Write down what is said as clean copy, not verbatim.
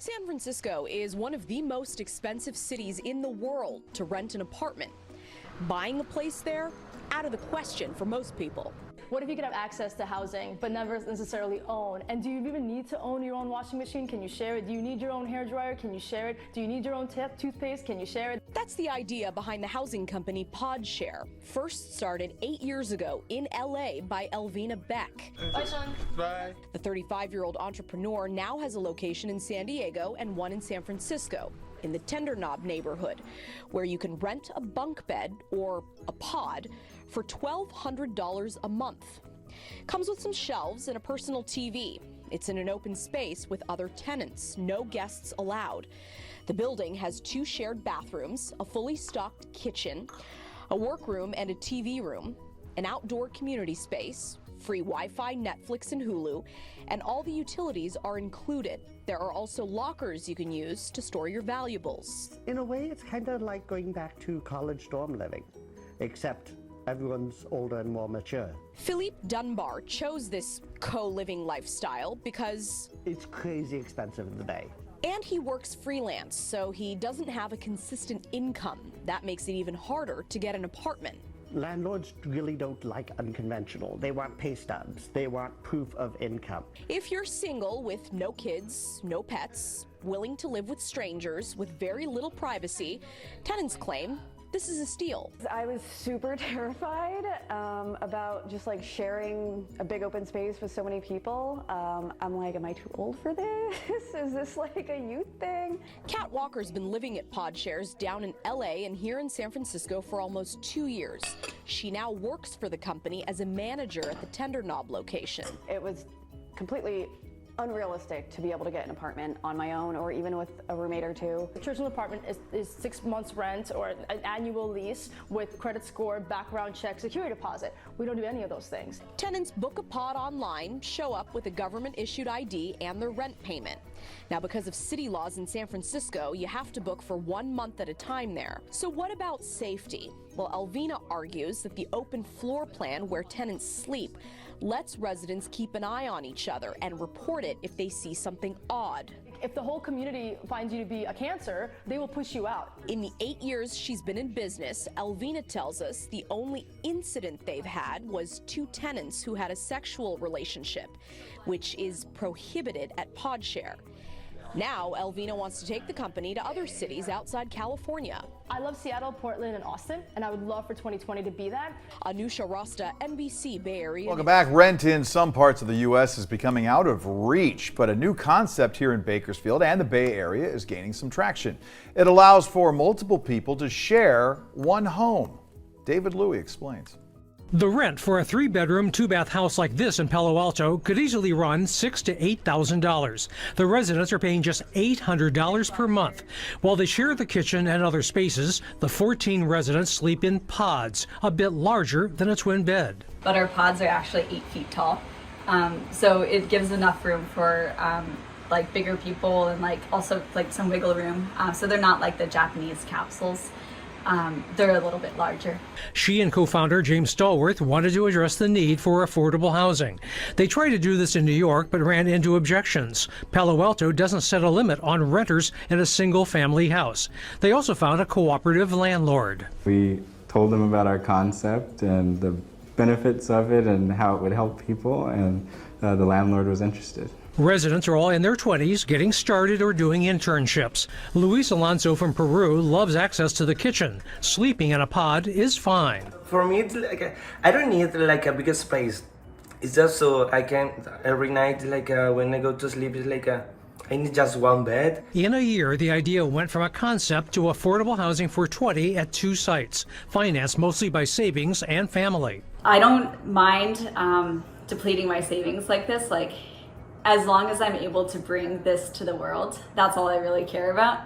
San Francisco is one of the most expensive cities in the world to rent an apartment. Buying a place there, out of the question for most people. What if you could have access to housing, but never necessarily own? And do you even need to own your own washing machine? Can you share it? Do you need your own hairdryer? Can you share it? Do you need your own toothpaste? Can you share it? That's the idea behind the housing company PodShare. First started 8 years ago in LA by Elvina Beck. Bye, Sean. Bye. The 35-year-old entrepreneur now has a location in San Diego and one in San Francisco, in the Tender Knob neighborhood, where you can rent a bunk bed or a pod for $1,200 a month. Comes with some shelves and a personal TV. It's in an open space with other tenants, no guests allowed. The building has 2 shared bathrooms, a fully stocked kitchen, a workroom and a TV room, an outdoor community space, free Wi-Fi, Netflix, and Hulu, and all the utilities are included. There are also lockers you can use to store your valuables. In a way, it's kind of like going back to college dorm living, except everyone's older and more mature. Philippe Dunbar chose this co-living lifestyle because it's crazy expensive in the Bay. And he works freelance, so he doesn't have a consistent income. That makes it even harder to get an apartment. Landlords really don't like unconventional. They want pay stubs. They want proof of income. If you're single with no kids, no pets, willing to live with strangers with very little privacy, tenants claim this is a steal. I was super terrified about just like sharing a big open space with so many people. I'm like, am I too old for this? Is this like a youth thing? Kat Walker's been living at PodShares down in LA and here in San Francisco for almost 2 years. She now works for the company as a manager at the Tender Knob location. It was completely unrealistic to be able to get an apartment on my own or even with a roommate or two. The traditional apartment is 6 months rent or an annual lease with credit score, background check, security deposit. We don't do any of those things. Tenants book a pod online, show up with a government-issued ID and their rent payment. Now, because of city laws in San Francisco, you have to book for 1 month at a time there. So what about safety? Well, Elvina argues that the open floor plan where tenants sleep lets residents keep an eye on each other and report it if they see something odd. If the whole community finds you to be a cancer, they will push you out. In the 8 years she's been in business, Elvina tells us the only incident they've had was 2 tenants who had a sexual relationship, which is prohibited at PodShare. Now, Elvina wants to take the company to other cities outside California. I love Seattle, Portland, and Austin, and I would love for 2020 to be that. Anusha Rasta, NBC Bay Area. Welcome back. Rent in some parts of the U.S. is becoming out of reach, but a new concept here in Bakersfield and the Bay Area is gaining some traction. It allows for multiple people to share one home. David Louie explains. The rent for a 3-bedroom, 2-bath house like this in Palo Alto could easily run $6,000 to $8,000. The residents are paying just $800 per month. While they share the kitchen and other spaces, the 14 residents sleep in pods, a bit larger than a twin bed. But our pods are actually 8 feet tall, so it gives enough room for like bigger people and like also like some wiggle room. So they're not like the Japanese capsules. They're a little bit larger. She and co-founder James Stallworth wanted to address the need for affordable housing. They tried to do this in New York, but ran into objections. Palo Alto doesn't set a limit on renters in a single-family house. They also found a cooperative landlord. We told them about our concept and the benefits of it and how it would help people, and the landlord was interested. Residents are all in their 20s, getting started or doing internships. Luis Alonso from Peru loves access to the kitchen. Sleeping in a pod is fine. For me, it's like I don't need like a bigger space. It's just so I can every night, like when I go to sleep, it's like I need just one bed. In a year, the idea went from a concept to affordable housing for 20 at 2 sites, financed mostly by savings and family. I don't mind depleting my savings like this. Like, as long as I'm able to bring this to the world, that's all I really care about.